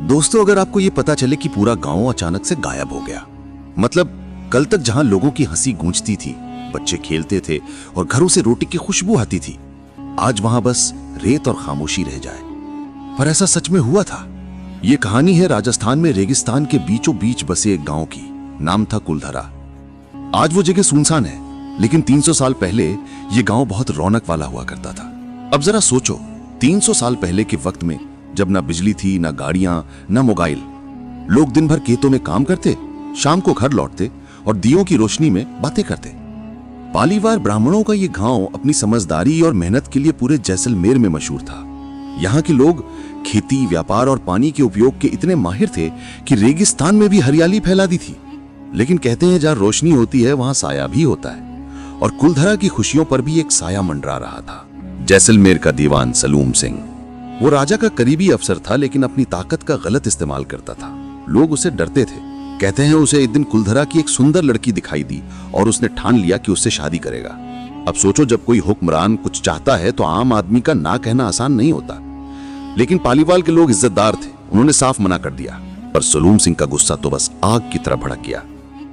दोस्तों, अगर आपको ये पता चले कि पूरा गांव अचानक से गायब हो गया, मतलब कल तक जहां लोगों की हंसी गूंजती थी, बच्चे खेलते थे और घरों से रोटी की खुशबू आती थी, आज वहां बस रेत और खामोशी रह जाए। पर ऐसा सच में हुआ था। ये कहानी है राजस्थान में रेगिस्तान के बीचों बीच बसे एक गांव की। नाम था कुलधरा। आज वो जगह सुनसान है, लेकिन 300 साल पहले ये गांव बहुत रौनक वाला हुआ करता था। अब जरा सोचो, 300 साल पहले के वक्त में जब ना बिजली थी, ना गाड़ियां, ना मोबाइल, लोग दिन भर खेतों में काम करते, शाम को घर लौटते और दियों की रोशनी में बातें करते। पालीवार ब्राह्मणों का ये गांव अपनी समझदारी और मेहनत के लिए पूरे जैसलमेर में मशहूर था। यहाँ के लोग खेती, व्यापार और पानी के उपयोग के इतने माहिर थे कि रेगिस्तान में भी हरियाली फैला दी थी। लेकिन कहते हैं जहां रोशनी होती है वहां साया भी होता है, और कुलधरा की खुशियों पर भी एक साया मंडरा रहा था। जैसलमेर का दीवान सलूम सिंह, वो राजा का करीबी अफसर था, लेकिन अपनी ताकत का गलत इस्तेमाल करता था। लोग उसे डरते थे। कहते हैं उसे एक दिन कुलधरा की एक सुंदर लड़की दिखाई दी और उसने ठान लिया कि उससे शादी करेगा। अब सोचो, जब कोई हुक्मरान कुछ चाहता है तो आम आदमी का ना कहना आसान नहीं होता। लेकिन पालीवाल के लोग इज्जतदार थे, उन्होंने साफ मना कर दिया। पर सलूम सिंह का गुस्सा तो बस आग की तरह भड़क गया।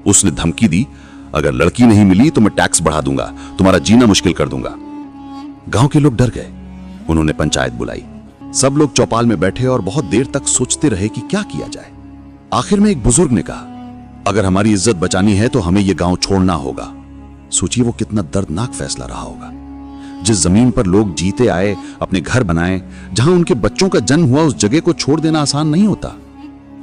उसने धमकी दी, अगर लड़की नहीं मिली तो मैं टैक्स बढ़ा दूंगा, तुम्हारा जीना मुश्किल कर दूंगा। गांव के लोग डर गए। उन्होंने पंचायत बुलाई। सब लोग चौपाल में बैठे और बहुत देर तक सोचते रहे कि क्या किया जाए। आखिर में एक बुजुर्ग ने कहा, अगर हमारी इज्जत बचानी है तो हमें यह गांव छोड़ना होगा। सोचिए वो कितना दर्दनाक फैसला रहा होगा। जिस जमीन पर लोग जीते आए, अपने घर बनाए, जहां उनके बच्चों का जन्म हुआ, उस जगह को छोड़ देना आसान नहीं होता।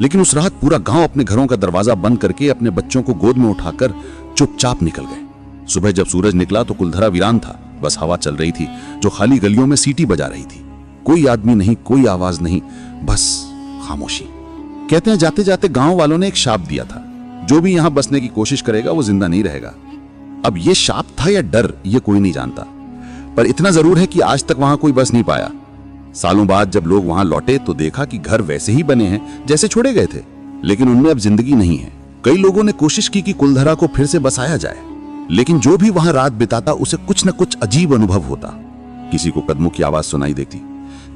लेकिन उस रात पूरा गांव अपने घरों का दरवाजा बंद करके अपने बच्चों को गोद में उठाकर चुपचाप निकल गए। सुबह जब सूरज निकला तो कुलधरा वीरान था। बस हवा चल रही थी जो खाली गलियों में सीटी बजा रही थी। कोई आदमी नहीं, कोई आवाज नहीं, बस खामोशी। कहते हैं जाते जाते गांव वालों ने एक शाप दिया था, जो भी यहां बसने की कोशिश करेगा वो जिंदा नहीं रहेगा। अब ये शाप था या डर, ये कोई नहीं जानता, पर इतना जरूर है कि आज तक वहां कोई बस नहीं पाया। सालों बाद जब लोग वहां लौटे तो देखा कि घर वैसे ही बने हैं जैसे छोड़े गए थे, लेकिन उनमें अब जिंदगी नहीं है। कई लोगों ने कोशिश की कि कुलधरा को फिर से बसाया जाए, लेकिन जो भी वहां रात बिताता उसे कुछ न कुछ अजीब अनुभव होता। किसी को कदमों की आवाज सुनाई देती,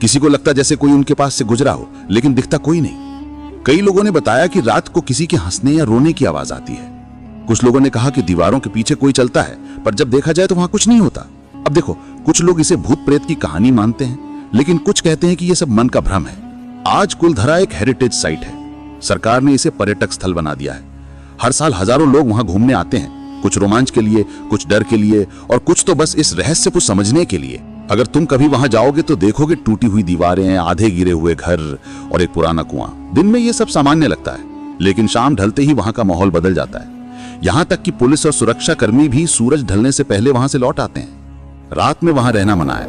किसी को लगता जैसे कोई उनके पास से गुजरा हो, लेकिन दिखता कोई नहीं। कई लोगों ने बताया कि रात को किसी के हंसने या रोने की आवाज आती है। कुछ लोगों ने कहा कि दीवारों के पीछे कोई चलता है, पर जब देखा जाए तो वहां कुछ नहीं होता। अब देखो, कुछ लोग इसे भूत प्रेत की कहानी मानते हैं, लेकिन कुछ कहते हैं कि यह सब मन का भ्रम है। आज कुलधरा एक हेरिटेज साइट है। सरकार ने इसे पर्यटक स्थल बना दिया है। हर साल हजारों लोग वहां घूमने आते हैं, कुछ रोमांच के लिए, कुछ डर के लिए और कुछ तो बस इस रहस्य को समझने के लिए। अगर तुम कभी वहां जाओगे तो देखोगे टूटी हुई दीवारें, आधे गिरे हुए घर और एक पुराना कुआं। दिन में ये सब सामान्य लगता है, लेकिन शाम ढलते ही वहां का माहौल बदल जाता है। यहां तक कि पुलिस और सुरक्षा कर्मी भी सूरज ढलने से पहले वहां से लौट आते हैं। रात में वहां रहना मना है।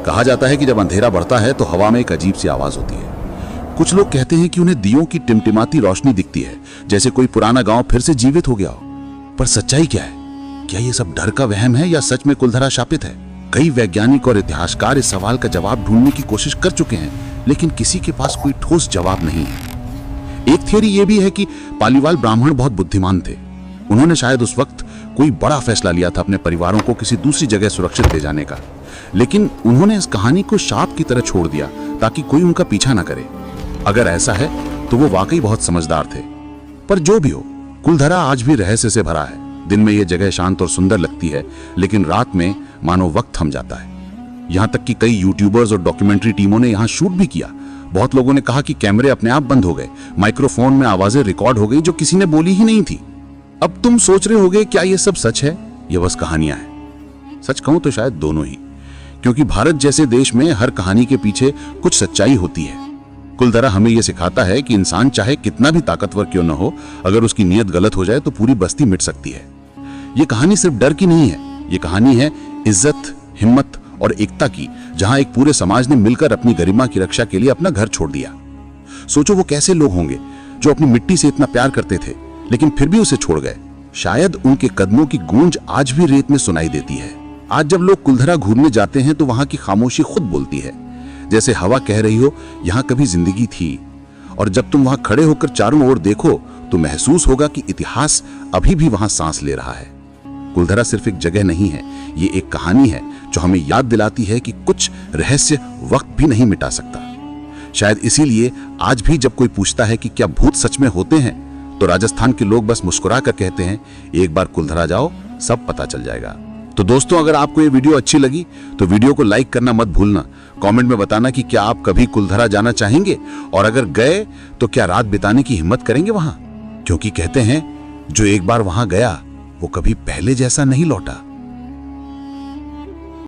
कहा जाता है कि जब अंधेरा बढ़ता है तो हवा में एक अजीब सी आवाज होती है। कुछ लोग कहते हैं कि उन्हें दियों की टिमटिमाती रोशनी दिखती है, जैसे कोई पुराना गांव फिर से जीवित हो गया हो। पर सच्चाई क्या है? क्या ये सब डर का वहम है या सच में कुलधरा शापित है? कई वैज्ञानिक और इतिहासकार इस सवाल का जवाब ढूंढने की कोशिश कर चुके हैं, लेकिन किसी के पास कोई ठोस जवाब नहीं है। एक थियरी यह भी है कि पालीवाल ब्राह्मण बहुत बुद्धिमान थे। उन्होंने शायद उस वक्त कोई बड़ा फैसला लिया था अपने परिवारों को किसी दूसरी जगह सुरक्षित ले जाने का, लेकिन उन्होंने इस कहानी को शाप की तरह छोड़ दिया ताकि कोई उनका पीछा ना करे। अगर ऐसा है तो वो वाकई बहुत समझदार थे। पर जो भी हो, कुलधरा आज भी रहस्य से भरा है। दिन में यह जगह शांत और सुंदर लगती है, लेकिन रात में मानो वक्त थम जाता है। यहां तक कि कई यूट्यूबर्स और डॉक्यूमेंट्री टीमों ने यहां शूट भी किया। बहुत लोगों ने कहा कि कैमरे अपने आप बंद हो गए, माइक्रोफोन में आवाजें रिकॉर्ड हो गई जो किसी ने बोली ही नहीं थी। अब तुम सोच रहे होगे, क्या यह सब सच है या बस कहानियां हैं? सच कहूं तो शायद दोनों ही, क्योंकि भारत जैसे देश में हर कहानी के पीछे कुछ सच्चाई होती है। कुलधरा हमें यह सिखाता है कि इंसान चाहे कितना भी ताकतवर क्यों न हो, अगर उसकी नीयत गलत हो जाए तो पूरी बस्ती मिट सकती है। यह कहानी सिर्फ डर की नहीं है, यह कहानी है इज्जत, हिम्मत और एकता की, जहां एक पूरे समाज ने मिलकर अपनी गरिमा की रक्षा के लिए अपना घर छोड़ दिया। सोचो वो कैसे लोग होंगे जो अपनी मिट्टी से इतना प्यार करते थे, लेकिन फिर भी उसे छोड़ गए। शायद उनके कदमों की गूंज आज भी रेत में सुनाई देती है। आज जब लोग कुलधरा घूमने जाते हैं तो वहां की खामोशी खुद बोलती है, जैसे हवा कह रही हो यहां कभी जिंदगी थी। और जब तुम वहां खड़े होकर चारों ओर देखो तो महसूस होगा कि इतिहास अभी भी वहां सांस ले रहा है। कुलधरा सिर्फ एक जगह नहीं है, ये एक कहानी है जो हमें याद दिलाती है कि कुछ रहस्य वक्त भी नहीं मिटा सकता। शायद इसीलिए आज भी जब कोई पूछता है कि क्या भूत सच में होते हैं, तो राजस्थान के लोग बस मुस्कुरा कर कहते हैं, एक बार कुलधरा जाओ, सब पता चल जाएगा। तो दोस्तों, अगर आपको ये वीडियो अच्छी लगी तो वीडियो को लाइक करना मत भूलना। कमेंट में बताना कि क्या आप कभी कुलधरा जाना चाहेंगे, और अगर गए तो क्या रात बिताने की हिम्मत करेंगे वहां, क्योंकि कहते हैं जो एक बार वहां गया वो कभी पहले जैसा नहीं लौटा।